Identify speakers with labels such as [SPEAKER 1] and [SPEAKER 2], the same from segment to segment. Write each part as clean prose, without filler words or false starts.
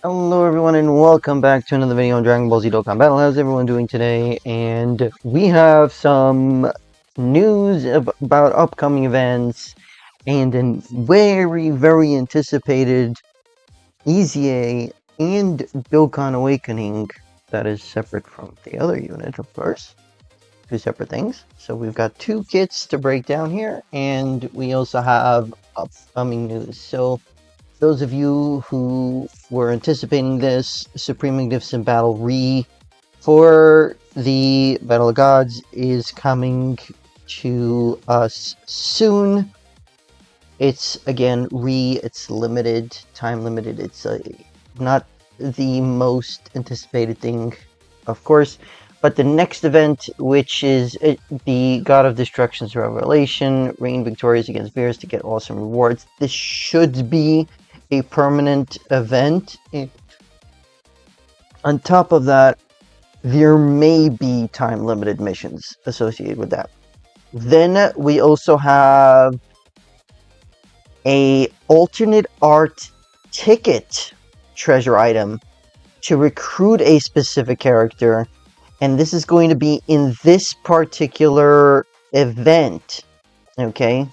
[SPEAKER 1] Hello everyone and welcome back to another video on Dragon Ball Z Dokkan Battle. How's everyone doing today? And we have some news about upcoming events and a very anticipated EZA and Dokkan Awakening that is separate from the other unit, of course. Two separate things. So we've got two kits to break down here, and we also have upcoming news. So those of you who were anticipating this, Supreme Magnificent Battle for the Battle of Gods is coming to us soon. It's, again, it's limited, time limited. It's not the most anticipated thing, of course, but the next event, which is the God of Destruction's Revelation, reign victorious against Beers to get awesome rewards. This should be a permanent event. On top of that, there may be time-limited missions associated with that. Then we also have a alternate art ticket treasure item to recruit a specific character, and this is going to be in this particular event. Okay,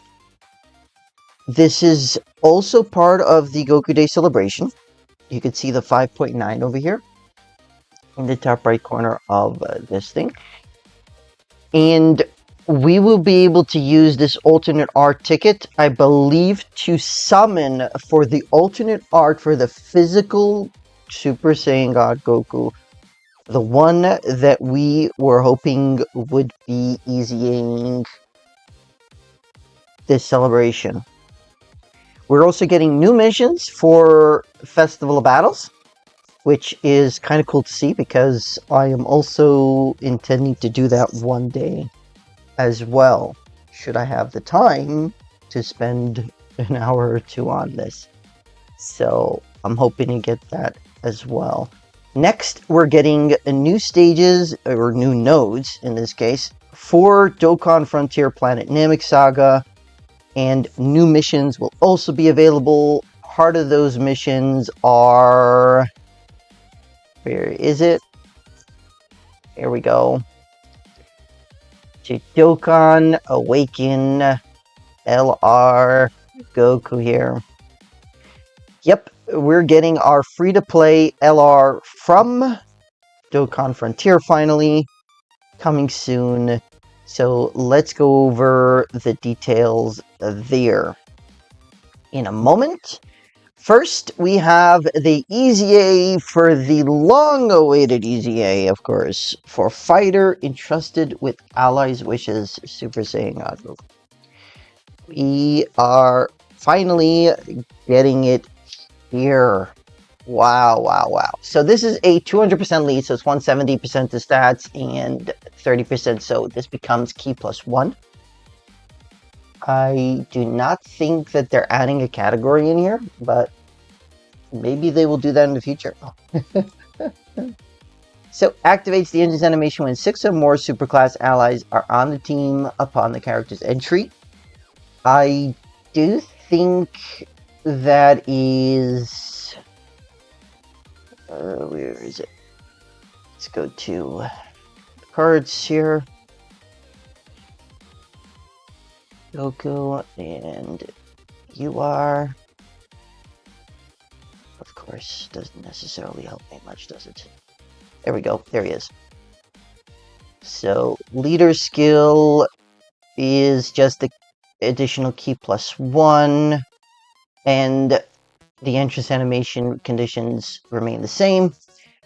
[SPEAKER 1] this is also part of the Goku Day celebration. You can see the 5.9 over here in the top right corner of this thing. And we will be able to use this alternate art ticket, I believe, to summon for the alternate art for the physical Super Saiyan God Goku. The one that we were hoping would be easying this celebration. We're also getting new missions for Festival of Battles, which is kind of cool to see because I am also intending to do that one day as well, should I have the time to spend an hour or two on this. So I'm hoping to get that as well. Next, we're getting new stages, or new nodes in this case, for Dokkan Frontier Planet Namek Saga, and new missions will also be available. Part of those missions are... where is it? Here we go. To Dokkan Awaken LR Goku here. Yep, we're getting our free-to-play LR from Dokkan Frontier finally, coming soon. So let's go over the details there in a moment. First, we have the EZA for the long-awaited EZA, of course, for Fighter Entrusted with Allies' Wishes, Super Saiyan God Goku. We are finally getting it here. Wow. So this is a 200% lead, so it's 170% to stats and 30%, so this becomes Key +1. I do not think that they're adding a category in here, but maybe they will do that in the future. So, activates the engine's animation when 6 or more superclass allies are on the team upon the character's entry. I do think that is... where is it? Let's go to the cards here. Goku, and you are... of course, doesn't necessarily help me much, does it? There we go. There he is. So, leader skill is just the additional Key +1, and the entrance animation conditions remain the same.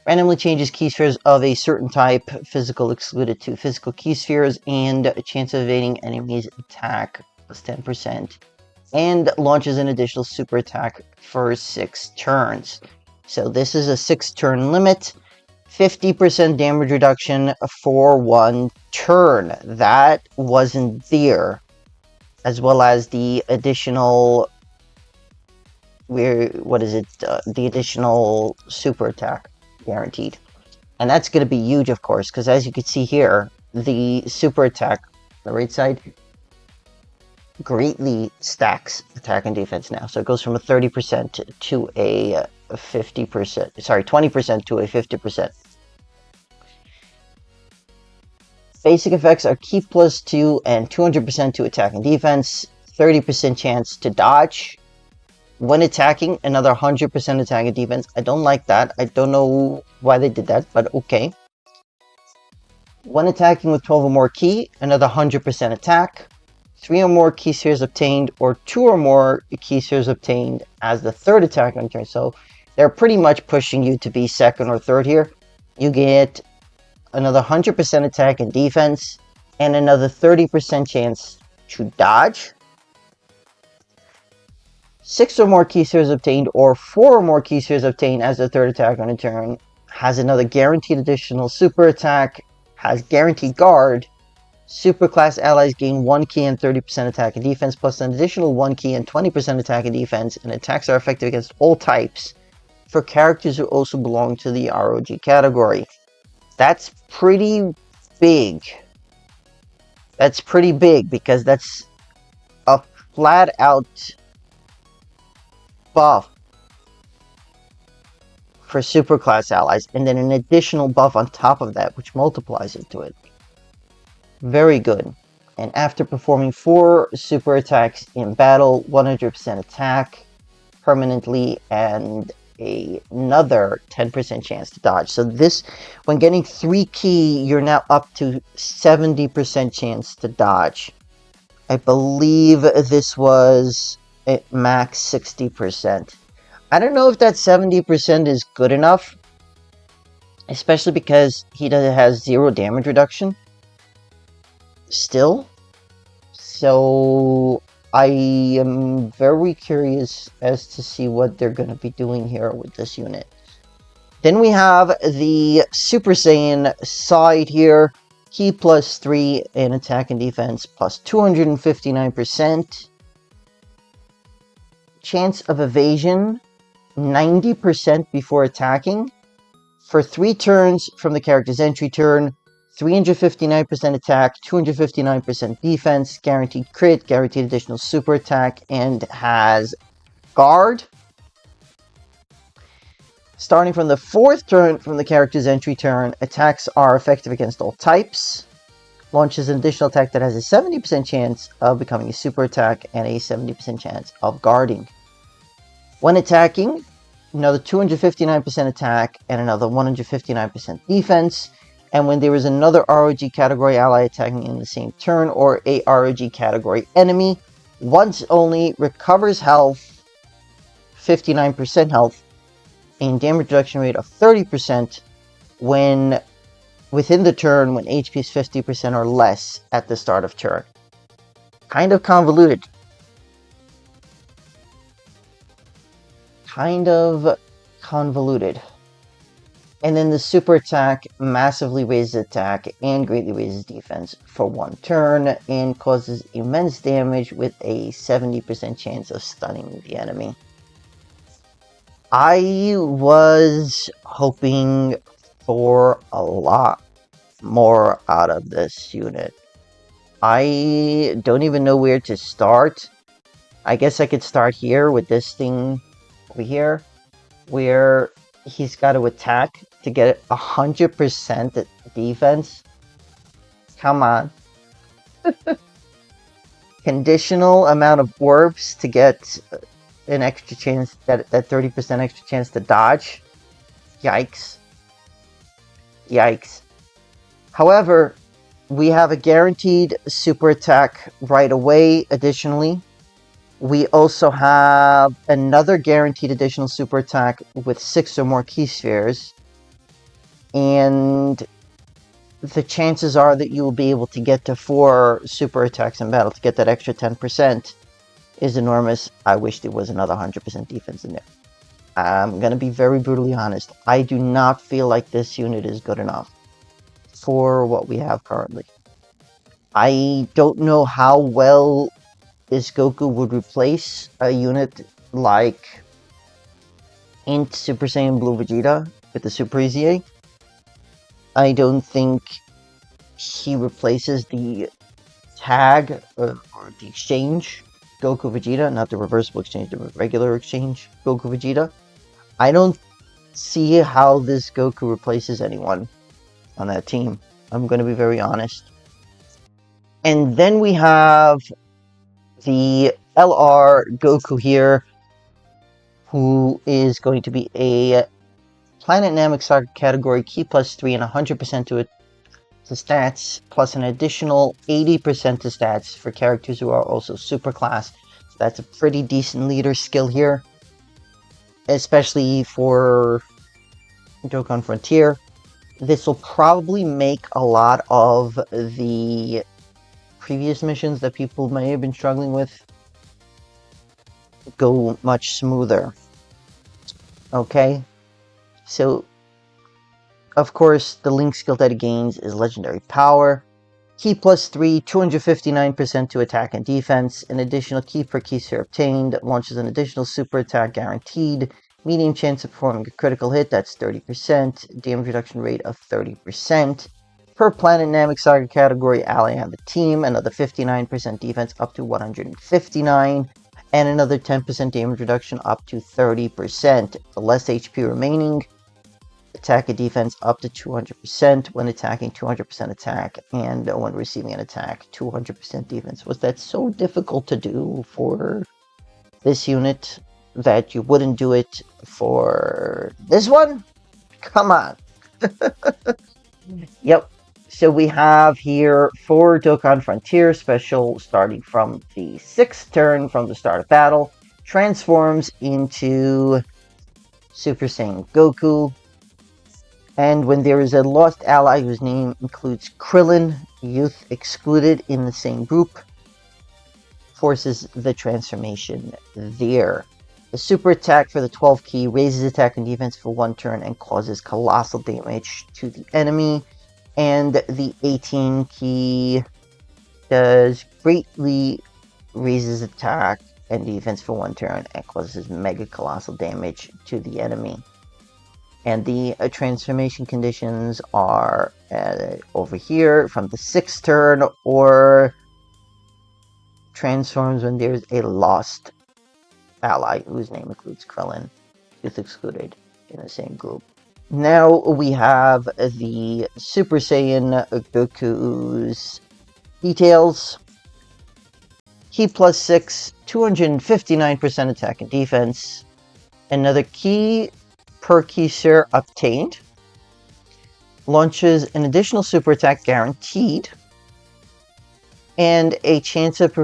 [SPEAKER 1] Randomly changes key spheres of a certain type, physical excluded to physical key spheres, and a chance of evading enemies' attack +10%. And launches an additional super attack for 6 turns. So this is a 6-turn limit. 50% damage reduction for 1 turn. That wasn't there. As well as the additional... the additional super attack guaranteed. And that's going to be huge, of course, because as you can see here, the super attack, the right side, greatly stacks attack and defense now. So it goes from a 30% to a 50%. Sorry, 20% to a 50%. Basic effects are Ki +2 and 200% to attack and defense, 30% chance to dodge. When attacking, another 100% attack and defense. I don't like that. I don't know why they did that, but okay. When attacking with 12 or more Ki, another 100% attack. 3 or more Ki spheres obtained, or 2 or more Ki spheres obtained as the third attack on turn. So they're pretty much pushing you to be second or third here. You get another 100% attack and defense, and another 30% chance to dodge. 6 or more Ki spheres obtained, or 4 or more Ki spheres obtained as the third attack on a turn, has another guaranteed additional super attack, has guaranteed guard. Super class allies gain 1 Ki and 30% attack and defense, plus an additional 1 Ki and 20% attack and defense, and attacks are effective against all types for characters who also belong to the ROG category. That's pretty big. That's pretty big because that's a flat out buff for superclass allies, and then an additional buff on top of that, which multiplies into it. Very good. And after performing 4 super attacks in battle, 100% attack permanently, and another 10% chance to dodge. So this, when getting 3 Ki, you're now up to 70% chance to dodge. I believe this was at max 60%. I don't know if that 70% is good enough, especially because he has 0 damage reduction still. So I am very curious as to see what they're going to be doing here with this unit. Then we have the Super Saiyan side here. Ki +3 in attack and defense, plus 259%. Chance of evasion, 90% before attacking. For 3 turns from the character's entry turn, 359% attack, 259% defense, guaranteed crit, guaranteed additional super attack, and has guard. Starting from the 4th turn from the character's entry turn, attacks are effective against all types. Launches an additional attack that has a 70% chance of becoming a super attack and a 70% chance of guarding. When attacking, another 259% attack and another 159% defense. And when there is another ROG category ally attacking in the same turn, or a ROG category enemy, once only, recovers health, 59% health, and damage reduction rate of 30% when within the turn when HP is 50% or less at the start of turn. Kind of convoluted. And then the super attack massively raises attack and greatly raises defense for 1 turn and causes immense damage with a 70% chance of stunning the enemy. I was hoping for a lot more out of this unit. I don't even know where to start. I guess I could start here with this thing over here, where he's got to attack to get 100% defense. Come on. Conditional amount of orbs to get an extra chance, that 30% extra chance to dodge. Yikes. Yikes. However, we have a guaranteed super attack right away. Additionally, we also have another guaranteed additional super attack with 6 or more Ki spheres. And the chances are that you will be able to get to 4 super attacks in battle to get that extra 10% is enormous. I wish there was another 100% defense in there. I'm going to be very brutally honest. I do not feel like this unit is good enough for what we have currently. I don't know how well this Goku would replace a unit like Int Super Saiyan Blue Vegeta with the Super EZA. I don't think he replaces the tag or the exchange Goku Vegeta, not the reversible exchange, the regular exchange Goku Vegeta. I don't see how this Goku replaces anyone on that team. I'm going to be very honest. And then we have the LR Goku here, who is going to be a Planet Namek Saga category key +3 and 100% to stats, plus an additional 80% to stats for characters who are also superclass. So that's a pretty decent leader skill here, especially for Dokkan Frontier. This will probably make a lot of the previous missions that people may have been struggling with go much smoother. Okay, so of course the link skill that it gains is Legendary Power. Key +3, 259% to attack and defense. An additional key per key share obtained. Launches an additional super attack guaranteed. Medium chance of performing a critical hit, that's 30%. Damage reduction rate of 30%. Per Planet Namek Saga category ally on the team. Another 59% defense up to 159. And another 10% damage reduction up to 30%. The less HP remaining. Attack and defense up to 200% when attacking, 200% attack, and when receiving an attack, 200% defense. Was that so difficult to do for this unit that you wouldn't do it for this one? Come on. Yep. So we have here for Dokkan Frontier special starting from the 6th turn from the start of battle, transforms into Super Saiyan Goku. And when there is a lost ally whose name includes Krillin, youth excluded in the same group, forces the transformation there. The super attack for the 12 key raises attack and defense for 1 turn and causes colossal damage to the enemy. And the 18 key does greatly raises attack and defense for 1 turn and causes mega colossal damage to the enemy. And the transformation conditions are over here from the 6th turn, or transforms when there's a lost ally whose name includes Krillin, youth excluded in the same group. Now we have the Super Saiyan Goku's details. Key +6, 259% attack and defense. Another key per key share obtained. Launches an additional super attack guaranteed. And a chance of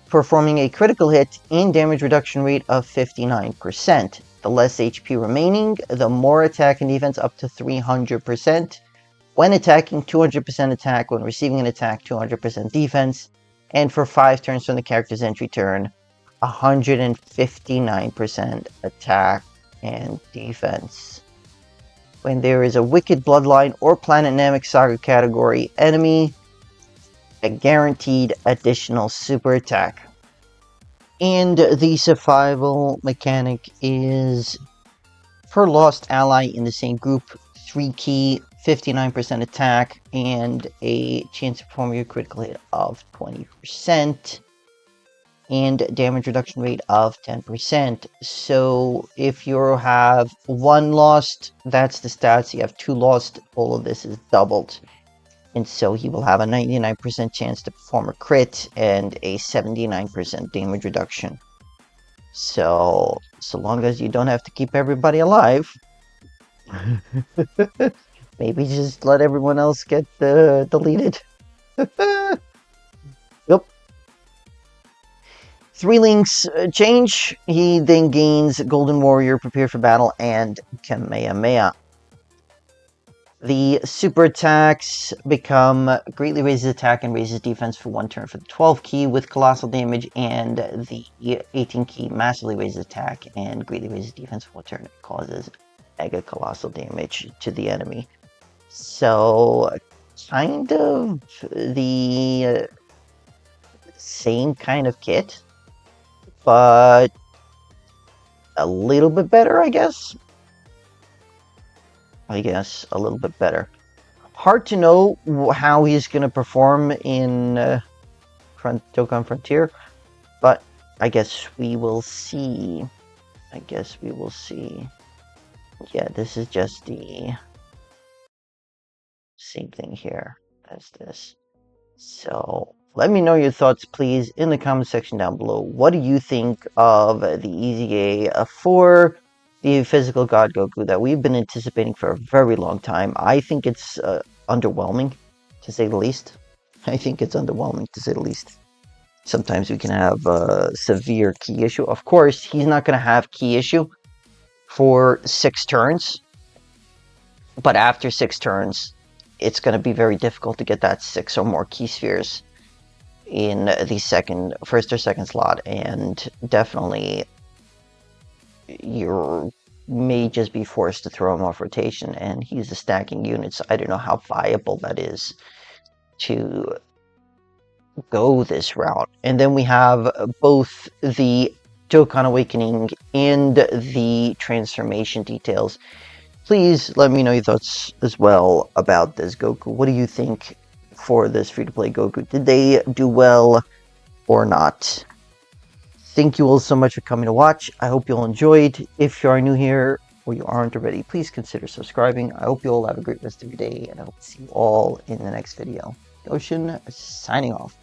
[SPEAKER 1] performing a critical hit and damage reduction rate of 59%. The less HP remaining, the more attack and defense up to 300%. When attacking, 200% attack. When receiving an attack, 200% defense. And for 5 turns from the character's entry turn, 159% attack and defense. When there is a Wicked Bloodline or Planet Namek Saga category enemy, a guaranteed additional super attack. And the survival mechanic is per lost ally in the same group, 3 key, 59% attack, and a chance of performing a critical hit of 20%. And damage reduction rate of 10%. So if you have 1 lost, that's the stats. You have 2 lost, all of this is doubled. And so he will have a 99% chance to perform a crit and a 79% damage reduction. So long as you don't have to keep everybody alive, maybe just let everyone else get deleted. Yep. 3 links change. He then gains Golden Warrior, Prepare for Battle, and Kamehameha. The super attacks become greatly raises attack and raises defense for 1 turn for the 12 key with colossal damage, and the 18 key massively raises attack and greatly raises defense for 1 turn. It causes mega colossal damage to the enemy. So, kind of the same kind of kit, but a little bit better, I guess. A little bit better. Hard to know how he's going to perform in Dokkan Frontier, but I guess we will see. Yeah, this is just the same thing here as this. So let me know your thoughts, please, in the comment section down below. What do you think of the EZA for the physical God Goku that we've been anticipating for a very long time? I think it's underwhelming, to say the least. I think it's underwhelming, to say the least. Sometimes we can have a severe key issue. Of course, he's not going to have key issue for 6 turns, but after 6 turns, it's going to be very difficult to get that 6 or more key spheres in the first or second slot, and definitely you may just be forced to throw him off rotation, and he's a stacking unit, so I don't know how viable that is to go this route. And then we have both the Dokkan Awakening and the transformation details. Please let me know your thoughts as well about this Goku. What do you think for this free-to-play Goku? Did they do well or not? Thank you all so much for coming to watch. I hope you all enjoyed. If you are new here or you aren't already, please consider subscribing. I hope you all have a great rest of your day, and I hope to see you all in the next video. Goshin signing off.